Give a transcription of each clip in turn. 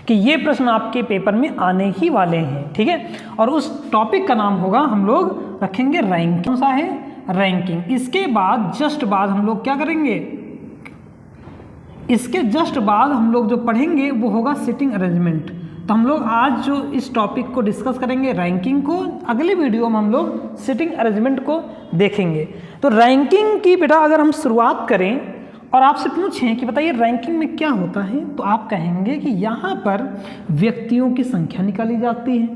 कि ये प्रश्न आपके पेपर में आने ही वाले हैं, ठीक है। और उस टॉपिक का नाम होगा, हम लोग रखेंगे रैंकिंग। कौन सा है? रैंकिंग। इसके बाद जस्ट बाद हम लोग क्या करेंगे, इसके जस्ट बाद हम लोग जो पढ़ेंगे वो होगा सिटिंग अरेंजमेंट। तो हम लोग आज जो इस टॉपिक को डिस्कस करेंगे रैंकिंग को, अगले वीडियो में हम लोग सिटिंग अरेंजमेंट को देखेंगे। तो रैंकिंग की बेटा अगर हम शुरुआत करें और आपसे पूछें कि बताइए रैंकिंग में क्या होता है, तो आप कहेंगे कि यहाँ पर व्यक्तियों की संख्या निकाली जाती है,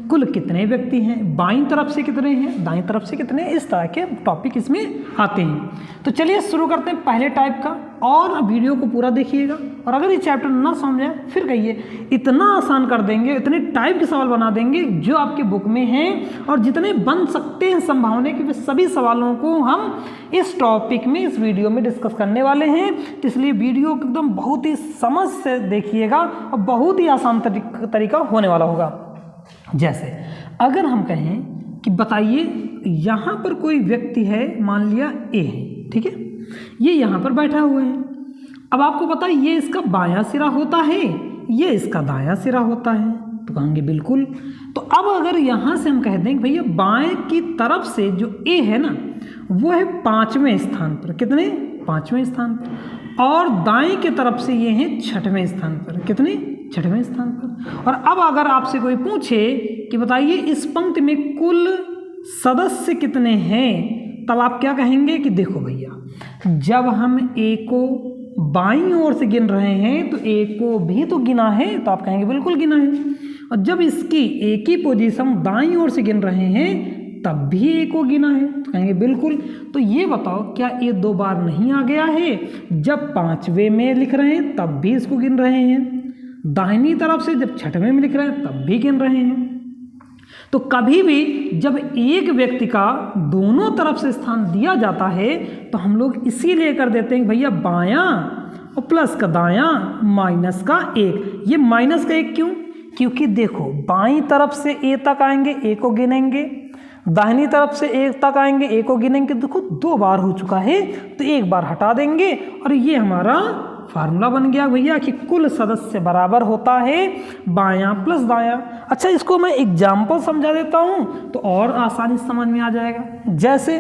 कुल कितने व्यक्ति हैं, बाईं तरफ से कितने हैं, दाईं तरफ से कितने, इस तरह के टॉपिक इसमें आते हैं। तो चलिए शुरू करते हैं पहले टाइप का, और वीडियो को पूरा देखिएगा। और अगर ये चैप्टर ना समझ आए फिर कहिए, इतना आसान कर देंगे, इतने टाइप के सवाल बना देंगे जो आपके बुक में हैं, और जितने बन सकते हैं संभावना के सभी सवालों को हम इस टॉपिक में, इस वीडियो में डिस्कस करने वाले हैं। तो इसलिए वीडियो एकदम बहुत ही समझ से देखिएगा और बहुत ही आसान तरीका होने वाला होगा। जैसे अगर हम कहें कि बताइए यहाँ पर कोई व्यक्ति है, मान लिया ए है, ठीक है, ये यहाँ पर बैठा हुआ है। अब आपको पता है ये इसका बायां सिरा होता है, ये इसका दायां सिरा होता है, तो कहेंगे बिल्कुल। तो अब अगर यहाँ से हम कह दें कि भैया बाएं की तरफ से जो ए है ना, वो है 5वें स्थान पर, कितने, 5वें स्थान पर, और दाएं की तरफ से ये है 6वें स्थान पर, कितने, 6वें स्थान पर। और अब अगर आपसे कोई पूछे कि बताइए इस पंक्ति में कुल सदस्य कितने हैं, तब आप क्या कहेंगे कि देखो भैया, जब हम ए को बाईं ओर से गिन रहे हैं तो ए को भी तो गिना है, तो आप कहेंगे बिल्कुल गिना है। और जब इसकी ए की पोजीशन दाईं ओर से गिन रहे हैं तब भी ए को गिना है, तो कहेंगे बिल्कुल। तो ये बताओ क्या ए 2 बार नहीं आ गया है? जब 5वें में लिख रहे हैं तब भी इसको गिन रहे हैं, दाहिनी तरफ से जब 6वें में लिख रहे हैं तब भी गिन रहे हैं। तो कभी भी जब एक व्यक्ति का दोनों तरफ से स्थान दिया जाता है तो हम लोग इसीलिए कर देते हैं भैया बायां और प्लस का दायां माइनस का 1। ये माइनस का 1 क्यों? क्योंकि देखो बाईं तरफ से ए तक आएंगे, ए को गिनेंगे, दाहिनी तरफ से ए तक आएंगे, ए को गिनेंगे। देखो 2 बार हो चुका है तो 1 बार हटा देंगे, और ये हमारा फार्मूला बन गया भैया कि कुल सदस्य बराबर होता है बायां प्लस दायां। अच्छा, इसको मैं एग्जाम्पल समझा देता हूँ तो और आसानी से समझ में आ जाएगा। जैसे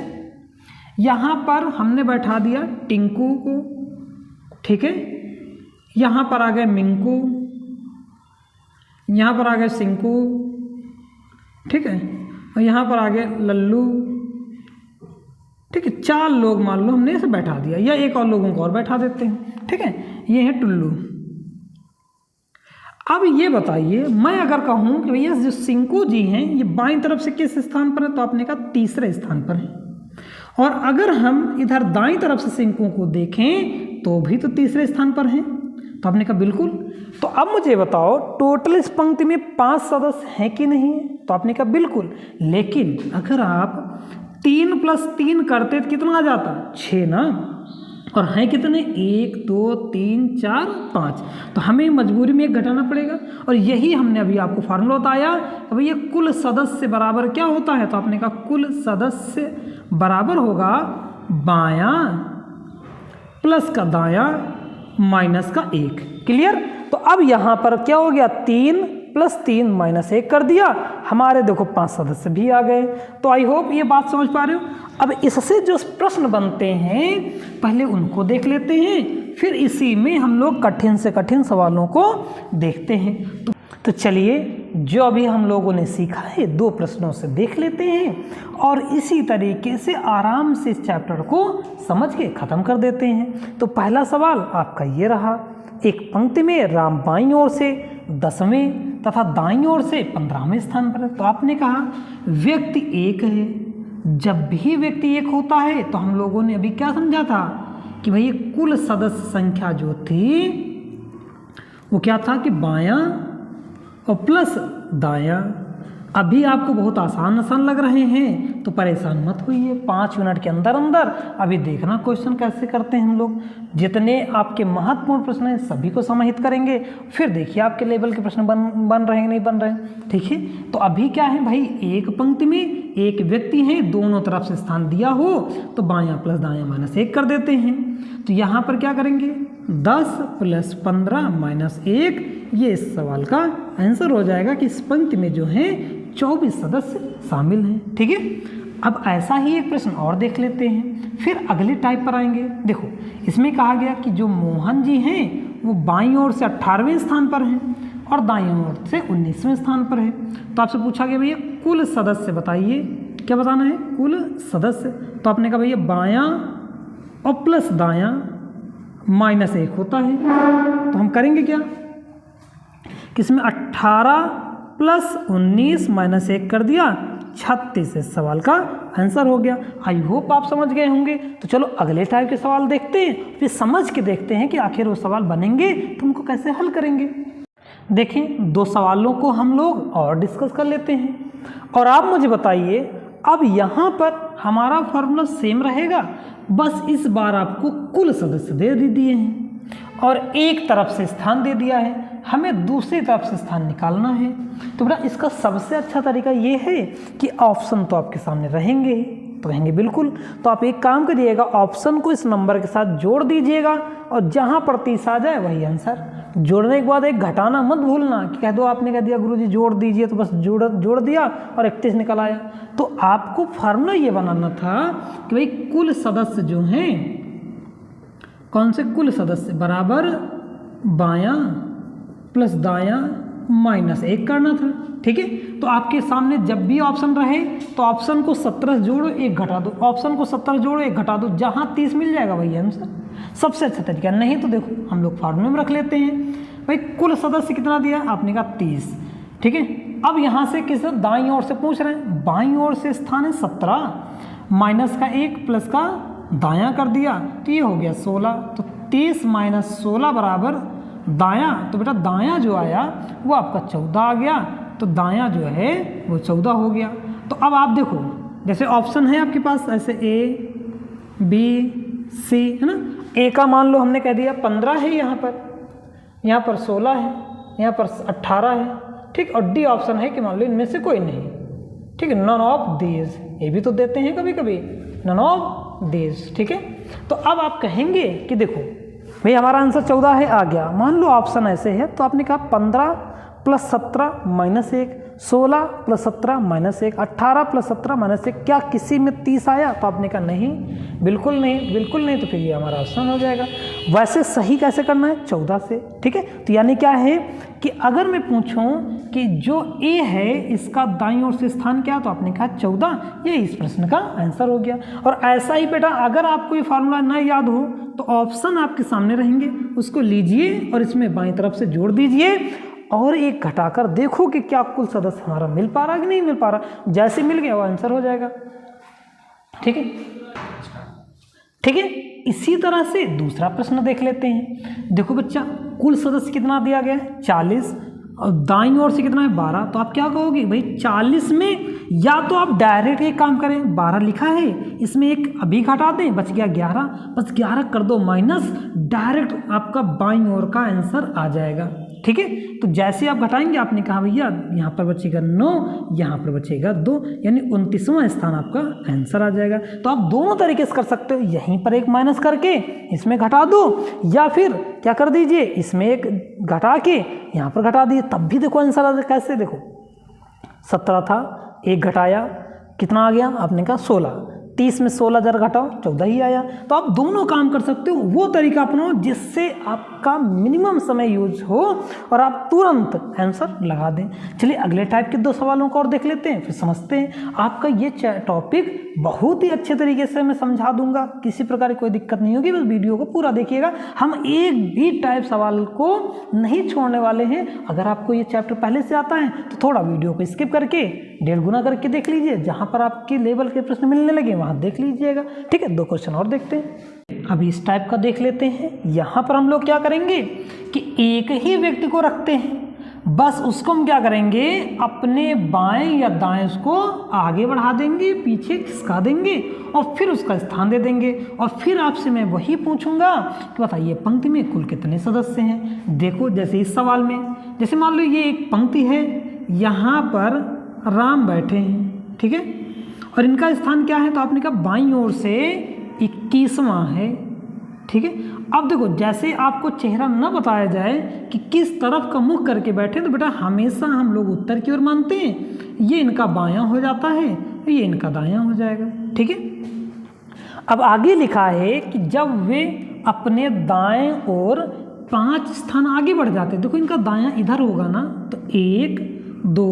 यहाँ पर हमने बैठा दिया टिंकू को, ठीक है, यहाँ पर आ गए मिंकू, यहाँ पर आ गए सिंकू, ठीक है, और यहाँ पर आ गए लल्लू, ठीक है। 4 लोग मान लो हमने इसे बैठा दिया, या एक और लोगों को और बैठा देते हैं, ठीक है। ये है टुल्लू। अब ये बताइए, मैं अगर कहूँ कि भैया जो सिंकू जी हैं ये बाईं तरफ से किस स्थान पर है, तो आपने कहा तीसरे स्थान पर है। और अगर हम इधर दाईं तरफ से सिंकू को देखें तो भी तो तीसरे स्थान पर हैं, तो आपने कहा बिल्कुल। तो अब मुझे बताओ टोटल इस पंक्ति में 5 सदस्य हैं कि नहीं है, तो आपने कहा बिल्कुल। लेकिन अगर आप 3 + 3 करते तो कितना आ जाता, 6 ना, और हैं कितने, 1 2 3 4 5, तो हमें मजबूरी में 1 घटाना पड़ेगा। और यही हमने अभी आपको फार्मूला बताया, तो भैया कुल सदस्य बराबर क्या होता है, तो आपने कहा कुल सदस्य बराबर होगा बायां प्लस का दायां माइनस का 1। क्लियर? तो अब यहाँ पर क्या हो गया, 3 + 3 - 1 कर दिया, हमारे देखो 5 सदस्य भी आ गए। तो आई होप ये बात समझ पा रहे हो। अब इससे जो प्रश्न बनते हैं पहले उनको देख लेते हैं, फिर इसी में हम लोग कठिन से कठिन सवालों को देखते हैं। तो चलिए, जो अभी हम लोगों ने सीखा है 2 प्रश्नों से देख लेते हैं, और इसी तरीके से आराम से इस चैप्टर को समझ के ख़त्म कर देते हैं। तो पहला सवाल आपका ये रहा, एक पंक्ति में राम बाईं ओर से 10वें तथा दाईं ओर से 15वें स्थान पर है। तो आपने कहा व्यक्ति एक है। जब भी व्यक्ति एक होता है तो हम लोगों ने अभी क्या समझा था कि भाई कुल सदस्य संख्या जो थी वो क्या था कि बायां और प्लस दायां। अभी आपको बहुत आसान लग रहे हैं तो परेशान मत होइए, 5 मिनट के अंदर अंदर अभी देखना क्वेश्चन कैसे करते हैं हम लोग। जितने आपके महत्वपूर्ण प्रश्न हैं सभी को समाहित करेंगे, फिर देखिए आपके लेवल के प्रश्न बन रहे हैं नहीं बन रहे हैं, ठीक है। तो अभी क्या है भाई, एक पंक्ति में एक व्यक्ति है, दोनों तरफ से स्थान दिया हो तो बायां प्लस दायां -1 कर देते हैं। तो यहाँ पर क्या करेंगे, 10 + 15 - 1, ये इस सवाल का आंसर हो जाएगा कि इस पंक्ति में जो है 24 सदस्य शामिल हैं। ठीक है, अब ऐसा ही एक प्रश्न और देख लेते हैं, फिर अगले टाइप पर आएंगे। देखो इसमें कहा गया कि जो मोहन जी हैं वो बाईं ओर से 18वें स्थान पर हैं और दाईं ओर से 19वें स्थान पर है। तो आपसे पूछा गया भैया कुल सदस्य बताइए, क्या बताना है? कुल सदस्य। तो आपने कहा भैया बायां और प्लस दायां -1 होता है। तो हम करेंगे क्या कि इसमें 18 + 19 - 1 कर दिया, 36 इस सवाल का आंसर हो गया। आई होप आप समझ गए होंगे। तो चलो अगले टाइप के सवाल देखते हैं, फिर समझ के देखते हैं कि आखिर वो सवाल बनेंगे तो उनको कैसे हल करेंगे। देखिए 2 सवालों को हम लोग और डिस्कस कर लेते हैं और आप मुझे बताइए, अब यहाँ पर हमारा फॉर्मूला सेम रहेगा, बस इस बार आपको कुल सदस्य दे दिए हैं और एक तरफ से स्थान दे दिया है, हमें दूसरी तरफ से स्थान निकालना है। तो बेटा इसका सबसे अच्छा तरीका ये है कि ऑप्शन तो आपके सामने रहेंगे, तो रहेंगे बिल्कुल। तो आप एक काम करिएगा, ऑप्शन को इस नंबर के साथ जोड़ दीजिएगा और जहाँ पर 30 आ जाए वही आंसर। जोड़ने के बाद एक घटाना मत भूलना कि कह दो आपने कह दिया गुरुजी जोड़ दीजिए, तो बस जोड़ दिया और 31 निकल आया। तो आपको फार्मूला ये बनाना था कि भाई कुल सदस्य जो हैं, कौन से कुल सदस्य बराबर बायां प्लस दायां -1 करना था। ठीक है, तो आपके सामने जब भी ऑप्शन रहे तो ऑप्शन को 17 जोड़ो 1 घटा दो, ऑप्शन को 17 जोड़ो 1 घटा दो, जहाँ 30 मिल जाएगा वही आंसर। सबसे अच्छा तरीका। नहीं तो देखो हम लोग फार्मूले में रख लेते हैं, भाई कुल सदस्य कितना दिया आपने कहा 30। ठीक है, अब यहाँ से किस दाईं ओर से पूछ रहे हैं, बाईं ओर से स्थान है 17, -1 प्लस का दायां कर दिया तो ये हो गया 16। तो 30 - 16 बराबर दायां, तो बेटा दायां जो आया वो आपका 14 आ गया, तो दायां जो है वो 14 हो गया। तो अब आप देखो जैसे ऑप्शन है आपके पास ऐसे A B C है ना, A का मान लो हमने कह दिया 15 है, यहाँ पर 16 है, यहाँ पर 18 है। ठीक, और D ऑप्शन है कि मान लो इनमें से कोई नहीं। ठीक है, नन ऑफ दीज, ये भी तो देते हैं कभी कभी, नन ऑफ दीज। ठीक है, तो अब आप कहेंगे कि देखो भाई हमारा आंसर 14 है, आ गया। मान लो ऑप्शन ऐसे है, तो आपने कहा 15 + 17 -1, 16 + 17 -1, 18 + 17 -1, क्या किसी में 30 आया? तो आपने कहा नहीं, बिल्कुल नहीं, बिल्कुल नहीं। तो फिर ये हमारा ऑप्शन हो जाएगा। वैसे सही कैसे करना है? 14 से। ठीक है, तो यानी क्या है कि अगर मैं पूछूं कि जो A है इसका दाईं ओर से स्थान क्या, तो आपने कहा 14, ये इस प्रश्न का आंसर हो गया। और ऐसा ही बेटा अगर आपको ये फार्मूला ना याद हो तो ऑप्शन आपके सामने रहेंगे, उसको लीजिए और इसमें बाईं तरफ से जोड़ दीजिए और एक घटाकर देखो कि क्या कुल सदस्य हमारा मिल पा रहा कि नहीं मिल पा रहा। जैसे मिल गया वो आंसर हो जाएगा। ठीक है, ठीक है। इसी तरह से दूसरा प्रश्न देख लेते हैं। देखो बच्चा कुल सदस्य कितना दिया गया है 40 और दाईं ओर से कितना है 12। तो आप क्या कहोगे भाई 40 में या तो आप डायरेक्ट एक काम करें, 12 लिखा है इसमें एक अभी घटा दें, बच गया 11, बस 11 कर दो माइनस, डायरेक्ट आपका बाईं ओर का आंसर आ जाएगा। ठीक है, तो जैसे आप घटाएंगे आपने कहा भैया यहाँ पर बचेगा 9, यहाँ पर बचेगा 2, यानी 29वां स्थान आपका आंसर आ जाएगा। तो आप दोनों तरीके से कर सकते हो, यहीं पर एक माइनस करके इसमें घटा दो, या फिर क्या कर दीजिए इसमें एक घटा के यहाँ पर घटा दिए, तब भी देखो आंसर आ जाए। कैसे देखो 17 था, एक घटाया कितना आ गया आपने कहा 16, 30 में 16 जरा घटाओ 14 ही आया। तो आप दोनों काम कर सकते हो, वो तरीका अपनाओ जिससे आपका मिनिमम समय यूज हो और आप तुरंत आंसर लगा दें। चलिए अगले टाइप के 2 सवालों को और देख लेते हैं, फिर समझते हैं। आपका ये टॉपिक बहुत ही अच्छे तरीके से मैं समझा दूंगा, किसी प्रकार की कोई दिक्कत नहीं होगी, बस वीडियो को पूरा देखिएगा। हम एक भी टाइप सवाल को नहीं छोड़ने वाले हैं। अगर आपको ये चैप्टर पहले से आता है तो थोड़ा वीडियो को स्किप करके 1.5 गुना करके देख लीजिए, जहाँ पर आपके लेवल के प्रश्न मिलने लगे वहाँ देख लीजिएगा। ठीक है, 2 क्वेश्चन और देखते हैं। अभी इस टाइप का देख लेते हैं। यहाँ पर हम लोग क्या करेंगे कि एक ही व्यक्ति को रखते हैं, बस उसको हम क्या करेंगे अपने बाएं या दाएं उसको आगे बढ़ा देंगे, पीछे खिसका देंगे और फिर उसका स्थान दे देंगे। और फिर आपसे मैं वही पूछूंगा कि बताइए पंक्ति में कुल कितने सदस्य हैं। देखो जैसे इस सवाल में, जैसे मान लो ये एक पंक्ति है, यहाँ पर राम बैठे हैं, ठीक है, और इनका स्थान क्या है, तो आपने कहा बाईं ओर से 21वां है, ठीक है, अब देखो जैसे आपको चेहरा न बताया जाए कि किस तरफ का मुख करके बैठे, तो बेटा हमेशा हम लोग उत्तर की ओर मानते हैं, ये इनका बायां हो जाता है, ये इनका दायां हो जाएगा। ठीक है, अब आगे लिखा है कि जब वे अपने दाएं ओर 5 स्थान आगे बढ़ जाते हैं, देखो इनका दायां इधर होगा ना, तो 1 2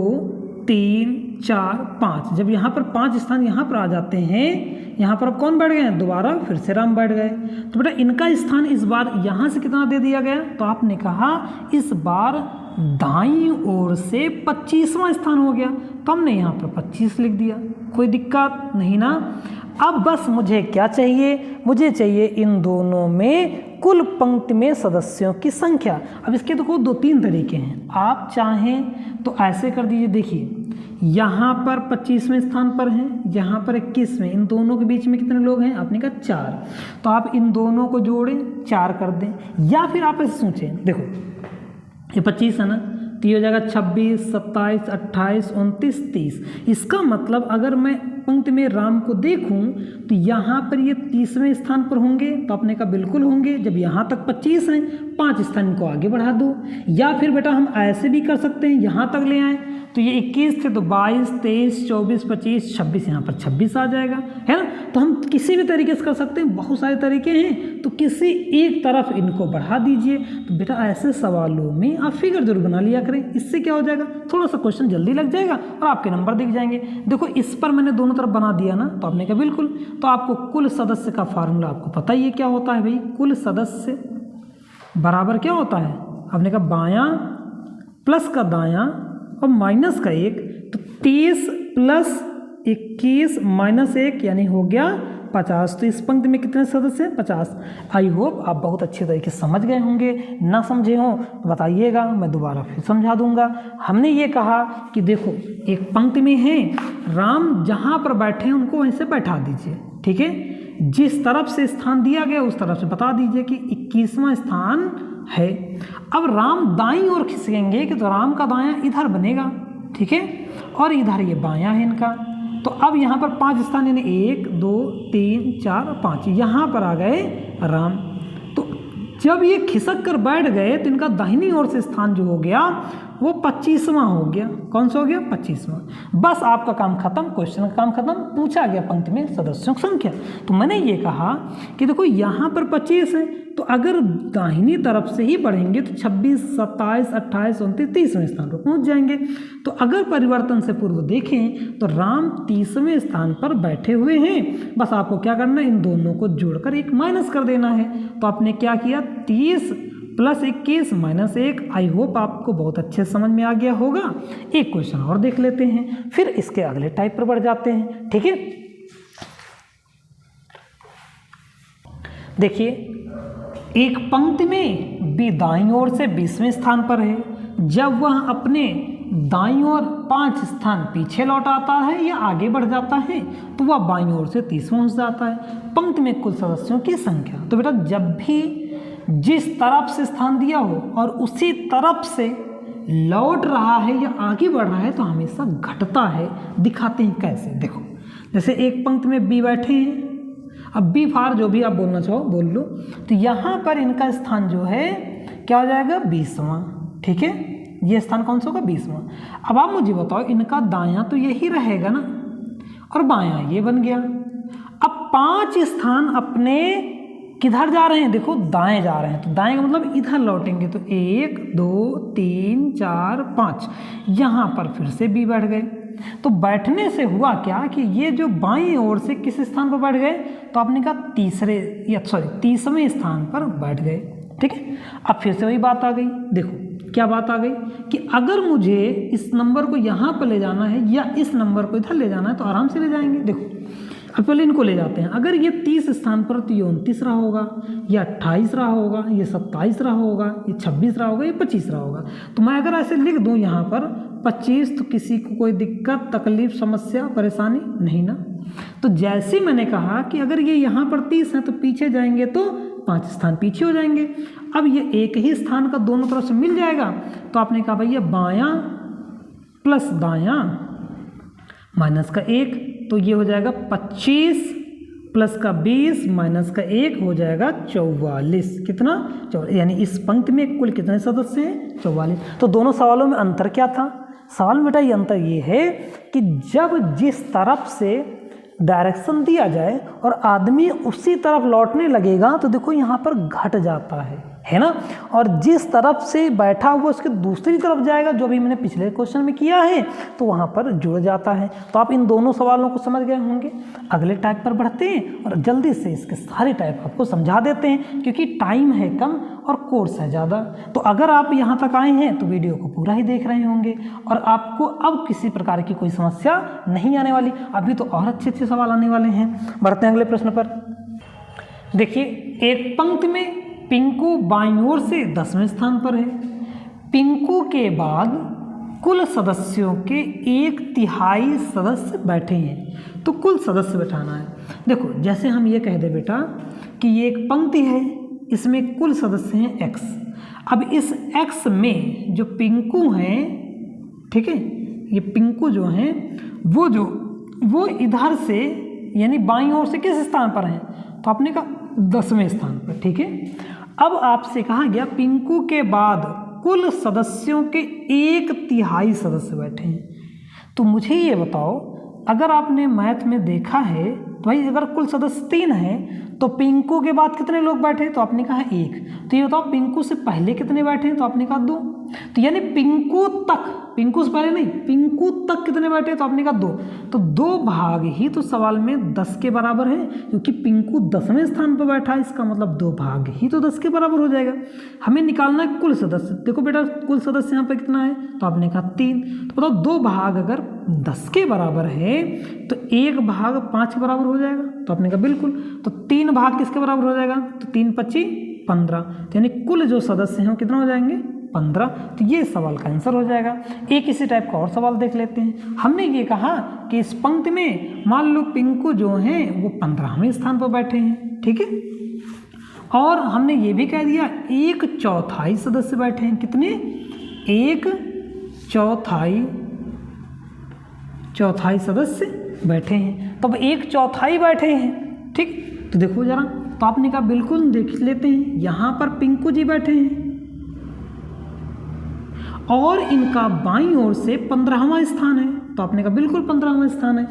3 4 5, जब यहाँ पर 5 स्थान यहाँ पर आ जाते हैं, यहाँ पर अब कौन बैठ गए हैं, दोबारा फिर से राम बैठ गए। तो बेटा इनका स्थान इस बार यहाँ से कितना दे दिया गया, तो आपने कहा इस बार दाईं ओर से 25वां स्थान हो गया, तो हमने यहाँ पर 25 लिख दिया, कोई दिक्कत नहीं ना। अब बस मुझे क्या चाहिए, मुझे चाहिए इन दोनों में कुल पंक्ति में सदस्यों की संख्या। अब इसके देखो 2-3 तरीके हैं, आप चाहें तो ऐसे कर दीजिए, देखिए यहाँ पर 25वें स्थान पर हैं, यहाँ पर 21वें, इन दोनों के बीच में कितने लोग हैं, आपने कहा 4, तो आप इन दोनों को जोड़ें 4 कर दें, या फिर आप ऐसे सोचें, देखो ये 25 है ना, तो ये हो जाएगा 26 27 28 29 30। इसका मतलब अगर मैं पंक्ति में राम को देखूं तो यहाँ पर ये 30वें स्थान पर होंगे, तो आपने कहा बिल्कुल होंगे, जब यहाँ तक 25 हैं 5 स्थान को आगे बढ़ा दो। या फिर बेटा हम ऐसे भी कर सकते हैं, यहाँ तक ले आएँ, तो ये 21 थे तो 22 23 24 25 26, यहाँ पर 26 आ जाएगा, है ना। तो हम किसी भी तरीके से कर सकते हैं, बहुत सारे तरीके हैं, तो किसी एक तरफ इनको बढ़ा दीजिए। तो बेटा ऐसे सवालों में आप फिगर जरूर बना लिया करें, इससे क्या हो जाएगा, थोड़ा सा क्वेश्चन जल्दी लग जाएगा और आपके नंबर दिख जाएंगे। देखो इस पर मैंने दोनों तरफ बना दिया ना, तो आपने कहा बिल्कुल। तो आपको कुल सदस्य का फार्मूला आपको पता ही है क्या होता है भाई, कुल सदस्य बराबर क्या होता है, आपने कहा बायां प्लस का दायां और माइनस का 1, तो 30 प्लस 21 माइनस 1 यानी हो गया 50। तो इस पंक्ति में कितने सदस्य हैं, 50। आई होप आप बहुत अच्छे तरीके से समझ गए होंगे, ना समझे हों तो बताइएगा, मैं दोबारा फिर समझा दूंगा। हमने ये कहा कि देखो एक पंक्ति में है, राम जहाँ पर बैठे हैं उनको वहीं से बैठा दीजिए, ठीक है। जिस तरफ से स्थान दिया गया उस तरफ से बता दीजिए कि 21वां स्थान है। अब राम दाईं ओर खिसकेंगे कि तो राम का दायां इधर बनेगा, ठीक है, और इधर ये बायां है इनका। तो अब यहाँ पर 5 स्थान यानी 1 2 3 4 5 यहाँ पर आ गए राम। तो जब ये खिसक कर बैठ गए तो इनका दाहिनी ओर से स्थान जो हो गया वो 25वां हो गया। कौन सा हो गया, 25वां। बस आपका काम खत्म, क्वेश्चन का काम खत्म, पूछा गया पंक्ति में सदस्यों की संख्या। तो मैंने ये कहा कि देखो यहाँ पर 25 है, तो अगर दाहिनी तरफ से ही बढ़ेंगे तो 26 27 28 29 30वें स्थान पर पहुँच जाएंगे। तो अगर परिवर्तन से पूर्व देखें तो राम 30वें स्थान पर बैठे हुए हैं। बस आपको क्या करना है, इन दोनों को जोड़कर एक माइनस कर देना है। तो आपने क्या किया, 30 प्लस 21 माइनस 1। आई होप आपको बहुत अच्छे समझ में आ गया होगा। एक क्वेश्चन और देख लेते हैं, फिर इसके अगले टाइप पर बढ़ जाते हैं, ठीक है। देखिए एक पंक्ति में बी दाईं ओर से 20वें स्थान पर है। जब वह अपने दाईं ओर 5 स्थान पीछे लौट आता है या आगे बढ़ जाता है तो वह बाईं ओर से 30वां हो जाता है। पंक्ति में कुल सदस्यों की संख्या, तो बेटा जब भी जिस तरफ से स्थान दिया हो और उसी तरफ से लौट रहा है या आगे बढ़ रहा है तो हमेशा घटता है। दिखाते हैं कैसे, देखो जैसे एक पंक्ति में बी बैठे हैं, अब बी फार जो भी आप बोलना चाहो बोल लो, तो यहाँ पर इनका स्थान जो है क्या हो जाएगा, 20वां, ठीक है। ये स्थान कौन सा होगा, 20वां। अब आप मुझे बताओ इनका दायां तो यही रहेगा ना, और बायां ये बन गया। अब 5 स्थान अपने किधर जा रहे हैं, देखो दाएं जा रहे हैं, तो दाएं का मतलब इधर लौटेंगे। तो 1 2 3 4 5 यहाँ पर फिर से बी बैठ गए। तो बैठने से हुआ क्या कि ये जो बाईं ओर से किस स्थान पर बैठ गए, तो आपने कहा 30वें स्थान पर बैठ गए, ठीक है। अब फिर से वही बात आ गई, देखो क्या बात आ गई कि अगर मुझे इस नंबर को यहाँ पर ले जाना है या इस नंबर को इधर ले जाना है तो आराम से ले जाएंगे। देखो अब पहले इनको ले जाते हैं। अगर ये 30 स्थान पर तो ये 29 रहा होगा, ये 28 रहा होगा, ये 27 रहा होगा, ये 26 रहा होगा, ये 25 रहा होगा। तो मैं अगर ऐसे लिख दूं यहाँ पर 25 तो किसी को कोई दिक्कत तकलीफ समस्या परेशानी नहीं ना। तो जैसे मैंने कहा कि अगर ये यहाँ पर 30 है तो पीछे जाएंगे तो 5 स्थान पीछे हो जाएंगे। अब ये एक ही स्थान का दोनों तरफ से मिल जाएगा, तो आपने कहा भैया बायां प्लस दायां माइनस का 1, तो ये हो जाएगा 25 प्लस का 20 माइनस का 1 हो जाएगा 44। कितना? यानी इस पंक्ति में कुल कितने सदस्य हैं? 44। तो दोनों सवालों में अंतर क्या था? सवाल में बेटा ये अंतर ये है कि जब जिस तरफ से डायरेक्शन दिया जाए और आदमी उसी तरफ लौटने लगेगा तो देखो यहाँ पर घट जाता है ना। और जिस तरफ से बैठा हुआ उसके दूसरी तरफ जाएगा, जो भी मैंने पिछले क्वेश्चन में किया है, तो वहाँ पर जुड़ जाता है। तो आप इन दोनों सवालों को समझ गए होंगे। अगले टाइप पर बढ़ते हैं और जल्दी से इसके सारे टाइप आपको समझा देते हैं, क्योंकि टाइम है कम और कोर्स है ज़्यादा। तो अगर आप यहाँ तक आए हैं तो वीडियो को पूरा ही देख रहे होंगे और आपको अब किसी प्रकार की कोई समस्या नहीं आने वाली। अभी तो और अच्छे अच्छे सवाल आने वाले हैं। बढ़ते हैं अगले प्रश्न पर। देखिए, एक पंक्ति में पिंकू बाईं ओर से 10वें स्थान पर है। पिंकू के बाद कुल सदस्यों के 1/3 सदस्य बैठे हैं। तो कुल सदस्य बैठाना है। देखो, जैसे हम ये कह दे बेटा कि ये एक पंक्ति है, इसमें कुल सदस्य हैं x। अब इस x में जो पिंकू हैं, ठीक है, ये पिंकू जो हैं वो इधर से यानी बाईं ओर से किस स्थान पर हैं? तो आपने कहा 10वें स्थान पर, ठीक है। अब आपसे कहा गया पिंकू के बाद कुल सदस्यों के 1/3 सदस्य बैठे हैं। तो मुझे ये बताओ, अगर आपने मैथ में देखा है तो भाई अगर कुल सदस्य 3 हैं तो पिंकू के बाद कितने लोग बैठे? तो आपने कहा 1। तो ये बताओ पिंकू से पहले कितने बैठे हैं? तो आपने कहा 2। तो यानी पिंकू से पहले नहीं, पिंकू तक कितने बैठे? तो आपने कहा 2। तो 2 भाग ही तो सवाल में 10 के बराबर है, क्योंकि पिंकू 10वें स्थान पर बैठा है। इसका मतलब 2 भाग ही तो 10 के बराबर हो जाएगा। हमें निकालना है कुल सदस्य। देखो बेटा, कुल सदस्य यहाँ पर कितना है? तो आपने कहा 3। तो बताओ 2 भाग अगर 10 के बराबर है तो 1 भाग 5 के बराबर हो जाएगा। तो आपने कहा बिल्कुल। तो 3 भाग किसके बराबर हो जाएगा? तो 3 × 25 = 15। तो यानी कुल जो सदस्य हैं वो कितना हो जाएंगे? 15। तो ये सवाल का आंसर हो जाएगा। एक इसी टाइप का और सवाल देख लेते हैं। हमने ये कहा कि इस पंक्ति में मान लो पिंकू जो हैं वो 15वें स्थान पर बैठे हैं, ठीक है। और हमने ये भी कह दिया 1/4 सदस्य बैठे हैं। कितने? 1/4 सदस्य बैठे हैं। तो अब 1/4 बैठे हैं, ठीक। तो देखो जरा, तो आपने कहा बिल्कुल देख लेते हैं। यहाँ पर पिंकू जी बैठे हैं और इनका बाईं ओर से 15वां स्थान है। तो आपने कहा बिल्कुल 15वां स्थान है।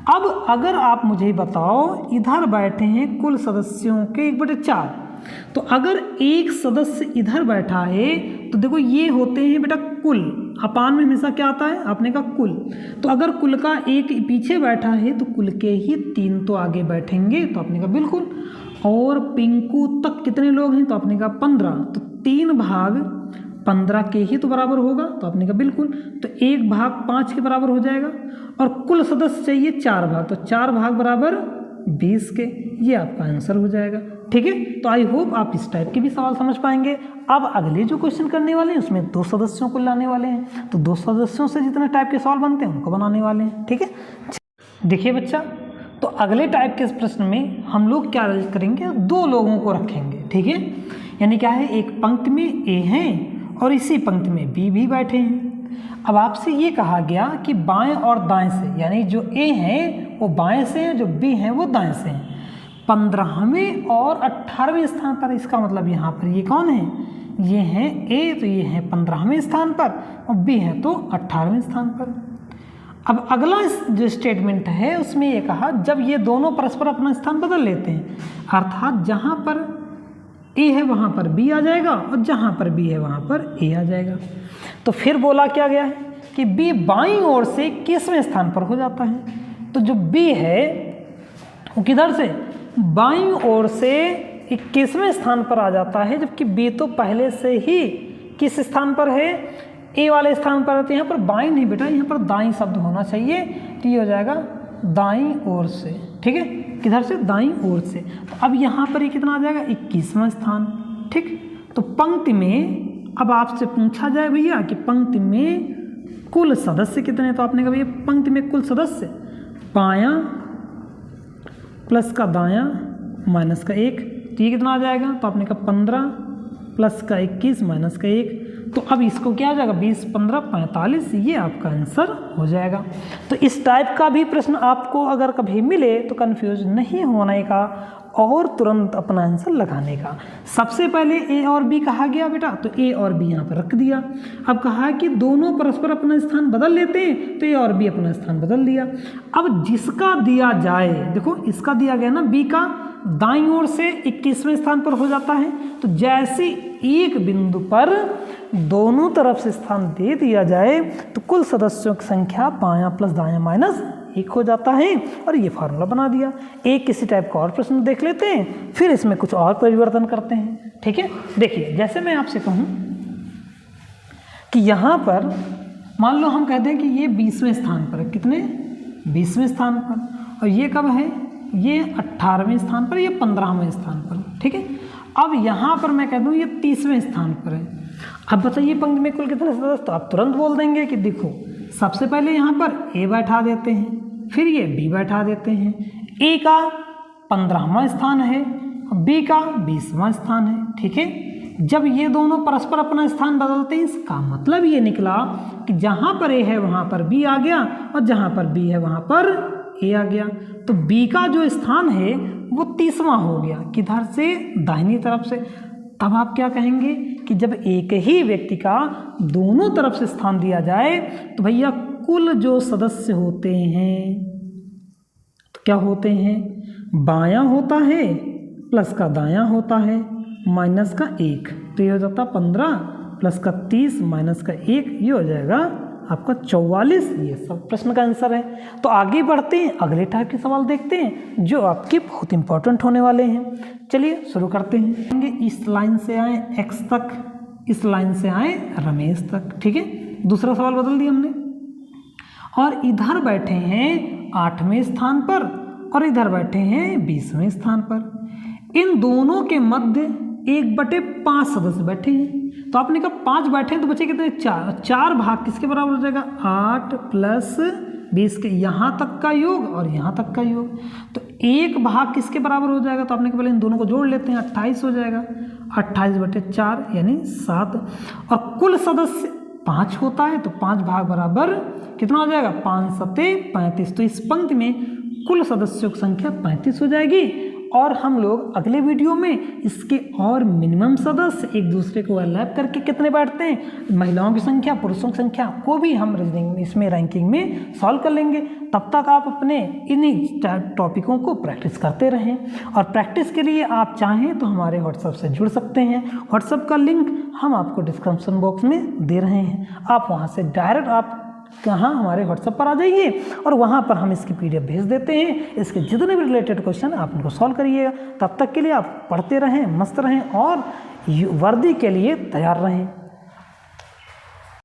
अब अगर आप मुझे बताओ, इधर बैठे हैं कुल सदस्यों के 1/4। तो अगर एक सदस्य इधर बैठा है तो देखो ये होते हैं बेटा कुल। अपान में हमेशा क्या आता है? आपने कहा कुल। तो अगर कुल का 1 पीछे बैठा है तो कुल के ही 3 तो आगे बैठेंगे। तो आपने कहा बिल्कुल। और पिंकू तक कितने लोग हैं? तो आपने कहा 15। तो 3 भाग 15 के ही तो बराबर होगा। तो आपने कहा बिल्कुल। तो 1 भाग 5 के बराबर हो जाएगा। और कुल सदस्य चाहिए 4 भाग, तो 4 भाग बराबर 20 के। ये आपका आंसर हो जाएगा, ठीक है। तो आई होप आप इस टाइप के भी सवाल समझ पाएंगे। अब अगले जो क्वेश्चन करने वाले हैं उसमें 2 सदस्यों को लाने वाले हैं। तो 2 सदस्यों से जितने टाइप के सवाल बनते हैं उनको बनाने वाले हैं, ठीक है। देखिए बच्चा, तो अगले टाइप के इस प्रश्न में हम लोग क्या करेंगे? 2 लोगों को रखेंगे, ठीक है। यानी क्या है, एक पंक्ति में ए हैं और इसी पंक्ति में बी भी बैठे हैं। अब आपसे ये कहा गया कि बाएं और दाएं से, यानी जो ए हैं वो बाएं से हैं, जो बी हैं वो दाएं से हैं। 15वें और 18वें स्थान पर। इसका मतलब यहाँ पर ये कौन है? ये हैं ए, तो ये हैं 15वें स्थान पर और बी है तो 18वें स्थान पर। अब अगला जो स्टेटमेंट है उसमें ये कहा जब ये दोनों परस्पर अपना स्थान बदल लेते हैं, अर्थात जहाँ पर ए है वहाँ पर बी आ जाएगा और जहाँ पर बी है वहाँ पर ए आ जाएगा। तो फिर बोला क्या गया है कि बी बाईं ओर से 21वें स्थान पर हो जाता है। तो जो बी है वो किधर से? बाईं ओर से 21वें स्थान पर आ जाता है, जबकि बी तो पहले से ही किस स्थान पर है? ए वाले स्थान पर। तो यहाँ पर बाईं नहीं बेटा, यहाँ पर दाईं शब्द होना चाहिए। तो ये हो जाएगा दाईं ओर से, ठीक है। किधर से? दाईं ओर से। तो अब यहाँ पर ये कितना आ जाएगा? 21वां स्थान, ठीक। तो पंक्ति में अब आपसे पूछा जाए भैया कि पंक्ति में कुल सदस्य कितने? तो आपने कहा भैया पंक्ति में कुल सदस्य बायां प्लस का दायां माइनस का 1। तो ये कितना आ जाएगा? तो आपने कहा 15 प्लस का 21 माइनस का 1। तो अब इसको क्या हो जाएगा 20, 15, 45, ये आपका आंसर हो जाएगा। तो इस टाइप का भी प्रश्न आपको अगर कभी मिले तो कंफ्यूज नहीं होने का और तुरंत अपना आंसर लगाने का। सबसे पहले ए और बी कहा गया बेटा, तो ए और बी यहाँ पर रख दिया। अब कहा कि दोनों परस्पर अपना स्थान बदल लेते हैं, तो ए और बी अपना स्थान बदल दिया। अब जिसका दिया जाए, देखो इसका दिया गया ना बी का, दाईं ओर से 21वें स्थान पर हो जाता है। तो जैसे एक बिंदु पर दोनों तरफ से स्थान दे दिया जाए तो कुल सदस्यों की संख्या बायां प्लस दायां माइनस 1 हो जाता है, और ये फार्मूला बना दिया। एक किसी टाइप का और प्रश्न देख लेते हैं, फिर इसमें कुछ और परिवर्तन करते हैं। ठीक है, देखिए जैसे मैं आपसे कहूँ कि यहाँ पर मान लो हम कहते हैं कि ये 20वें स्थान पर है, कितने 20वें स्थान पर, और ये कब है, ये 18वें स्थान पर, ये 15वें स्थान पर। ठीक है, अब यहाँ पर मैं कह दूँ ये 30वें स्थान पर है। अब बताइए पंक्ति में कुल कितने सदस्य, तो आप तुरंत बोल देंगे कि देखो सबसे पहले यहाँ पर ए बैठा देते हैं, फिर ये बी बैठा देते हैं। ए का 15वां स्थान है, बी का 20वां स्थान है। ठीक है, जब ये दोनों परस्पर अपना स्थान बदलते हैं, इसका मतलब ये निकला कि जहाँ पर ए है वहाँ पर बी आ गया, और जहाँ पर बी है वहाँ पर ए आ गया। तो बी का जो स्थान है वो 30वां हो गया, किधर से, दाहिनी तरफ से। तब आप क्या कहेंगे कि जब एक ही व्यक्ति का दोनों तरफ से स्थान दिया जाए तो भैया कुल जो सदस्य होते हैं तो क्या होते हैं, बायां होता है प्लस का दायां होता है माइनस का 1, तो ये हो जाता 15 प्लस का 30 माइनस का 1, ये हो जाएगा आपका 44। ये सब प्रश्न का आंसर है। तो आगे बढ़ते हैं, अगले टाइप के सवाल देखते हैं जो आपके बहुत इंपॉर्टेंट होने वाले हैं। चलिए शुरू करते हैं। इस लाइन से आए x तक, इस लाइन से आए रमेश तक। ठीक है, दूसरा सवाल बदल दिया हमने, और इधर बैठे हैं 8वें स्थान पर और इधर बैठे हैं 20वें स्थान पर। इन दोनों के मध्य 1/5 सदस्य बैठे हैं। तो आपने कहा 5 बैठे हैं तो बचे कितने, 4 भाग किसके बराबर हो जाएगा, 8 प्लस 20 के यहाँ तक का योग और यहाँ तक का योग। तो 1 भाग किसके बराबर हो जाएगा, तो आपने पहले इन दोनों को जोड़ लेते हैं, 28 हो जाएगा। 28/4 यानी 7, और कुल सदस्य 5 होता है, तो 5 भाग बराबर कितना हो जाएगा, 5 सते 35। तो इस पंक्ति में कुल सदस्यों की संख्या 35 हो जाएगी। और हम लोग अगले वीडियो में इसके और मिनिमम सदस्य एक दूसरे को ओवरलैप करके कितने बैठते हैं, महिलाओं की संख्या, पुरुषों की संख्या को भी हम रीजनिंग इसमें रैंकिंग में सॉल्व कर लेंगे। तब तक आप अपने इन्हीं टॉपिकों को प्रैक्टिस करते रहें, और प्रैक्टिस के लिए आप चाहें तो हमारे व्हाट्सएप से जुड़ सकते हैं। व्हाट्सएप का लिंक हम आपको डिस्क्रिप्शन बॉक्स में दे रहे हैं, आप वहाँ से डायरेक्ट आप कहाँ हमारे व्हाट्सएप पर आ जाइए, और वहाँ पर हम इसकी PDF भेज देते हैं। इसके जितने भी रिलेटेड क्वेश्चन आप उनको सॉल्व करिएगा। तब तक के लिए आप पढ़ते रहें, मस्त रहें और वर्दी के लिए तैयार रहें।